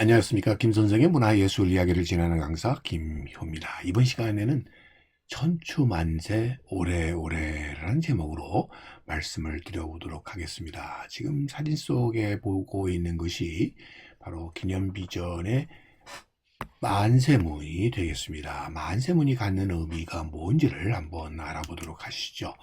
안녕하십니까. 김선생의 문화예술 이야기를 진행하는 강사 김효입니다. 이번 시간에는 천추만세 오래오래라는 제목으로 말씀을 드려보도록 하겠습니다. 지금 사진 속에 보고 있는 것이 바로 기념비전의 만세문이 되겠습니다. 만세문이 갖는 의미가 뭔지를 한번 알아보도록 하시죠.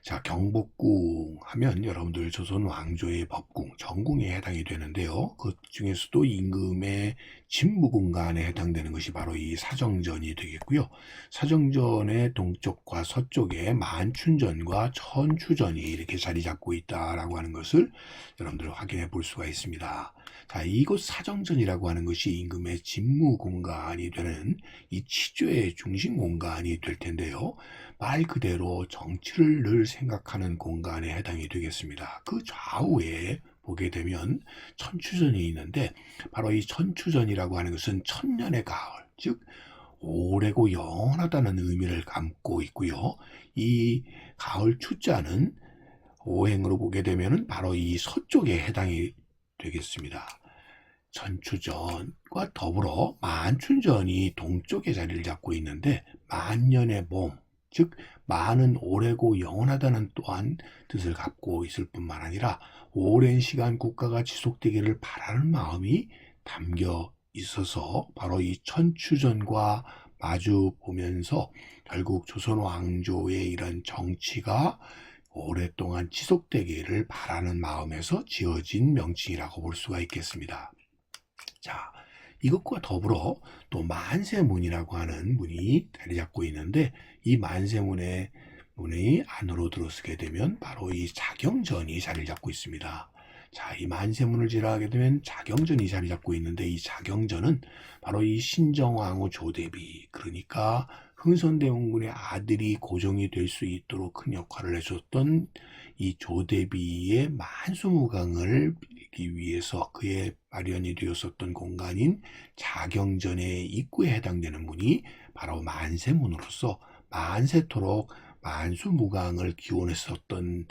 자, 경복궁 하면 여러분들 조선 왕조의 법궁, 정궁에 해당이 되는데요. 그 중에서도 임금의 진무궁간에 해당되는 것이 바로 이 사정전이 되겠고요. 사정전의 동쪽과 서쪽에 만춘전과 천추전이 이렇게 자리 잡고 있다라고 하는 것을 여러분들 확인해 볼 수가 있습니다. 자, 이곳 사정전이라고 하는 것이 임금의 진무궁간이 되는 이 치조의 중심 공간이 될 텐데요. 말 그대로 정치를 늘 생각하는 공간에 해당이 되겠습니다. 그 좌우에 보게 되면 천추전이 있는데 바로 이 천추전이라고 하는 것은 천년의 가을, 즉 오래고 영원하다는 의미를 담고 있고요. 이 가을 추자는 오행으로 보게 되면 바로 이 서쪽에 해당이 되겠습니다. 천추전과 더불어 만춘전이 동쪽에 자리를 잡고 있는데 만년의 봄, 즉 많은 오래고 영원하다는 또한 뜻을 갖고 있을 뿐만 아니라 오랜 시간 국가가 지속되기를 바라는 마음이 담겨 있어서 바로 이 천추전과 마주 보면서 결국 조선 왕조의 이런 정치가 오랫동안 지속되기를 바라는 마음에서 지어진 명칭이라고 볼 수가 있겠습니다. 자, 이것과 더불어 또 만세문이라고 하는 문이 자리 잡고 있는데 이 만세문의 문이 안으로 들어서게 되면 바로 이 자경전이 자리를 잡고 있습니다. 자, 이 만세문을 지나가게 되면 자경전이 자리 잡고 있는데 이 자경전은 바로 이 신정왕후 조대비, 그러니까 흥선대원군의 아들이 고종이 될 수 있도록 큰 역할을 해줬던 이 조대비의 만수무강을 빌기 위해서 그의 마련이 되었었던 공간인 자경전의 입구에 해당되는 문이 바로 만세문으로서 만세토록 만수무강을 기원했었던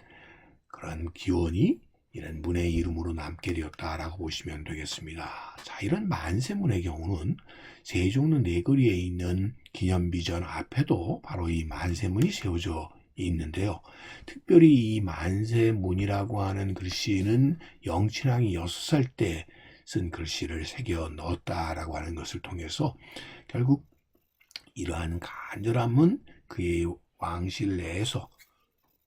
그런 기원이 이런 문의 이름으로 남게 되었다라고 보시면 되겠습니다. 자, 이런 만세문의 경우는 세종로 내거리에 있는 기념비전 앞에도 바로 이 만세문이 세워져 있는데요. 특별히 이 만세문이라고 하는 글씨는 영친왕이 6살 때 쓴 글씨를 새겨 넣었다라고 하는 것을 통해서 결국 이러한 간절함은 그의 왕실 내에서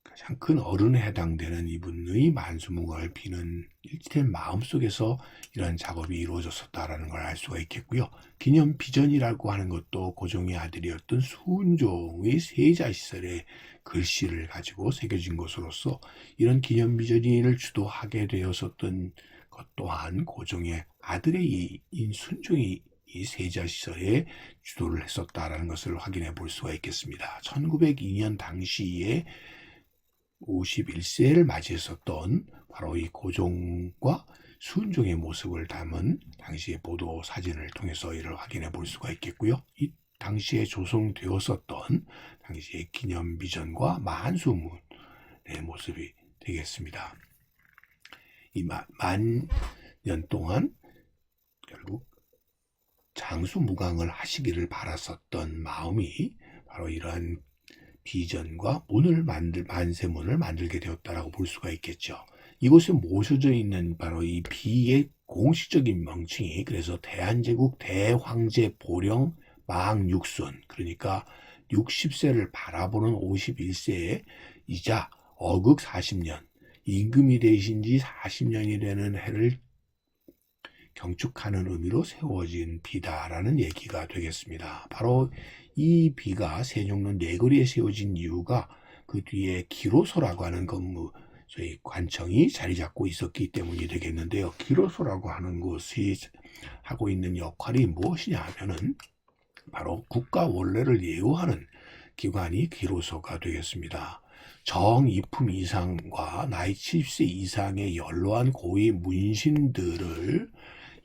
가장 큰 어른에 해당되는 이분의 만수무강을 비는 일치된 마음속에서 이런 작업이 이루어졌었다라는 걸 알 수가 있겠고요. 기념비전이라고 하는 것도 고종의 아들이었던 수은종의 세자 시설의 글씨를 가지고 새겨진 것으로서 이런 기념비전을 주도하게 되었었던 것 또한 고종의 아들의 인순종이 이 세자시설에 주도를 했었다라는 것을 확인해 볼 수가 있겠습니다. 1902년 당시에 51세를 맞이했었던 바로 이 고종과 수은종의 모습을 담은 당시의 보도 사진을 통해서 이를 확인해 볼 수가 있겠고요. 이 당시에 조성되었었던 당시의 기념비전과 만수문의 모습이 되겠습니다. 이 만 년 동안 결국 장수무강을 하시기를 바랐었던 마음이 바로 이러한 비전과 만세문을 만들게 되었다라고 볼 수가 있겠죠. 이곳에 모셔져 있는 바로 이 비의 공식적인 명칭이 그래서 대한제국 대황제 보령 망육순, 그러니까 60세를 바라보는 51세이자 어극 40년, 임금이 되신 지 40년이 되는 해를 경축하는 의미로 세워진 비다라는 얘기가 되겠습니다. 바로 이 비가 세종로 내거리에 세워진 이유가 그 뒤에 기로소라고 하는 건물, 저희 관청이 자리 잡고 있었기 때문이 되겠는데요. 기로소라고 하는 곳이 하고 있는 역할이 무엇이냐 하면은 바로 국가 원래를 예우하는 기관이 기로소가 되겠습니다. 정이품 이상과 나이 70세 이상의 연로한 고위 문신들을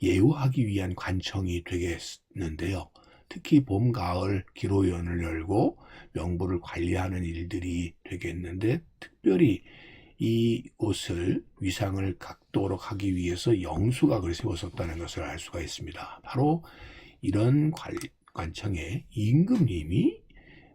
예우하기 위한 관청이 되겠는데요. 특히 봄, 가을 기로연을 열고 명부를 관리하는 일들이 되겠는데 특별히 이곳을 위상을 각도록 하기 위해서 영수각을 세웠었다는 것을 알 수가 있습니다. 바로 이런 관청에 임금님이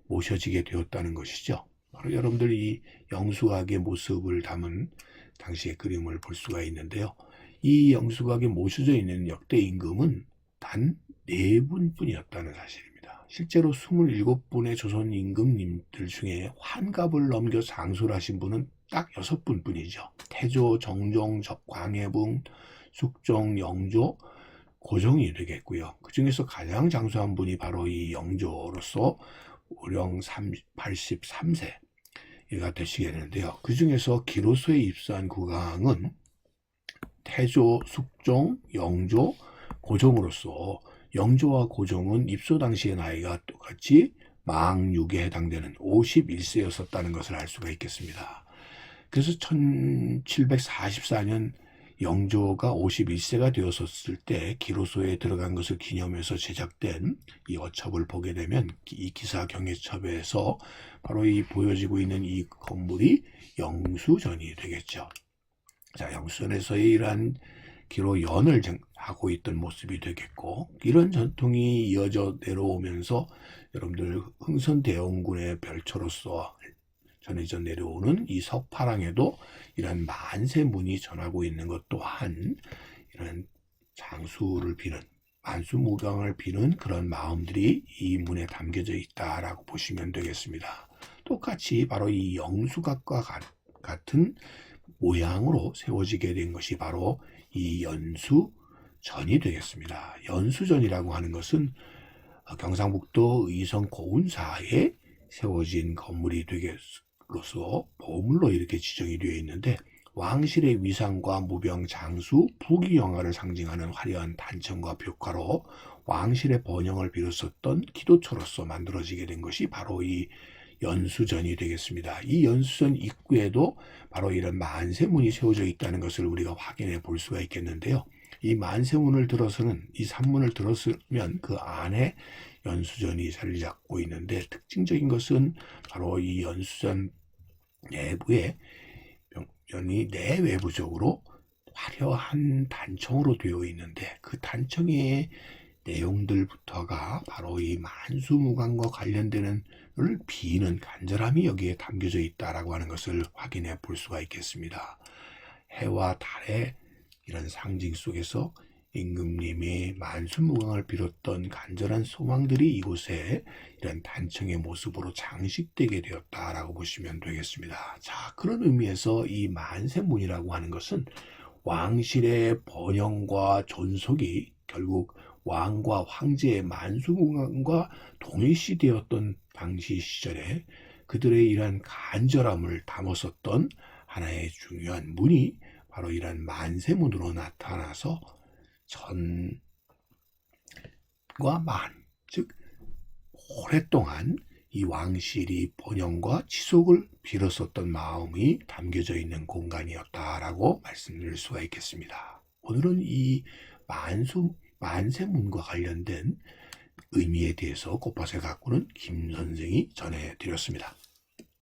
모셔지게 되었다는 것이죠. 바로 여러분들 이 영수각의 모습을 담은 당시의 그림을 볼 수가 있는데요. 이 영수각에 모셔져 있는 역대 임금은 단 4분뿐이었다는 사실입니다. 실제로 27분의 조선 임금님들 중에 환갑을 넘겨 장수를 하신 분은 딱 6분뿐이죠. 태조, 정종, 광해붕, 숙종, 영조, 고종이 되겠고요. 그 중에서 가장 장수한 분이 바로 이 영조로서 오령 83세가 되시겠는데요. 그 중에서 기로소에 입수한 국왕은 태조, 숙종, 영조, 고종으로서 영조와 고종은 입소 당시의 나이가 똑같이 망6에 해당되는 51세였었다는 것을 알 수가 있겠습니다. 그래서 1744년 영조가 51세가 되었었을 때 기로소에 들어간 것을 기념해서 제작된 이 어첩을 보게 되면 이 기사 경예첩에서 바로 이 보여지고 있는 이 건물이 영수전이 되겠죠. 자, 영수전에서의 이러한 기로연을 하고 있던 모습이 되겠고, 이런 전통이 이어져 내려오면서 여러분들 흥선대원군의 별초로서 전해져 내려오는 이 석파랑에도 이런 만세문이 전하고 있는 것 또한 이런 장수를 비는 만수무강을 비는 그런 마음들이 이 문에 담겨져 있다라고 보시면 되겠습니다. 똑같이 바로 이 영수각과 같은 모양으로 세워지게 된 것이 바로 이 연수전이 되겠습니다. 연수전이라고 하는 것은 경상북도 의성 고운사에 세워진 건물이 되겠로서 보물로 이렇게 지정이 되어 있는데, 왕실의 위상과 무병 장수 부귀영화를 상징하는 화려한 단청과 벽화로 왕실의 번영을 비롯했던 기도처로서 만들어지게 된 것이 바로 이 연수전이 되겠습니다. 이 연수전 입구에도 바로 이런 만세문이 세워져 있다는 것을 우리가 확인해 볼 수가 있겠는데요. 이 만세문을 들어서는, 이 산문을 들었으면 그 안에 연수전이 자리 잡고 있는데, 특징적인 것은 바로 이 연수전 내부에 연이 내외부적으로 화려한 단청으로 되어 있는데, 그 단청의 내용들부터가 바로 이 만수무강과 관련되는 을 비는 간절함이 여기에 담겨져 있다라고 하는 것을 확인해 볼 수가 있겠습니다. 해와 달의 이런 상징 속에서 임금님이 만수무강을 빌었던 간절한 소망들이 이곳에 이런 단청의 모습으로 장식되게 되었다라고 보시면 되겠습니다. 자, 그런 의미에서 이 만세문이라고 하는 것은 왕실의 번영과 존속이 결국 왕과 황제의 만수무강과 동일시되었던 당시 시절에 그들의 이러한 간절함을 담았었던 하나의 중요한 문이 바로 이러한 만세문으로 나타나서 전과 만, 즉 오랫동안 이 왕실이 번영과 지속을 빌었었던 마음이 담겨져 있는 공간이었다라고 말씀드릴 수가 있겠습니다. 오늘은 이 만세문과 관련된 의미에 대해서 꽃밭에 가꾸는 김 선생이 전해드렸습니다.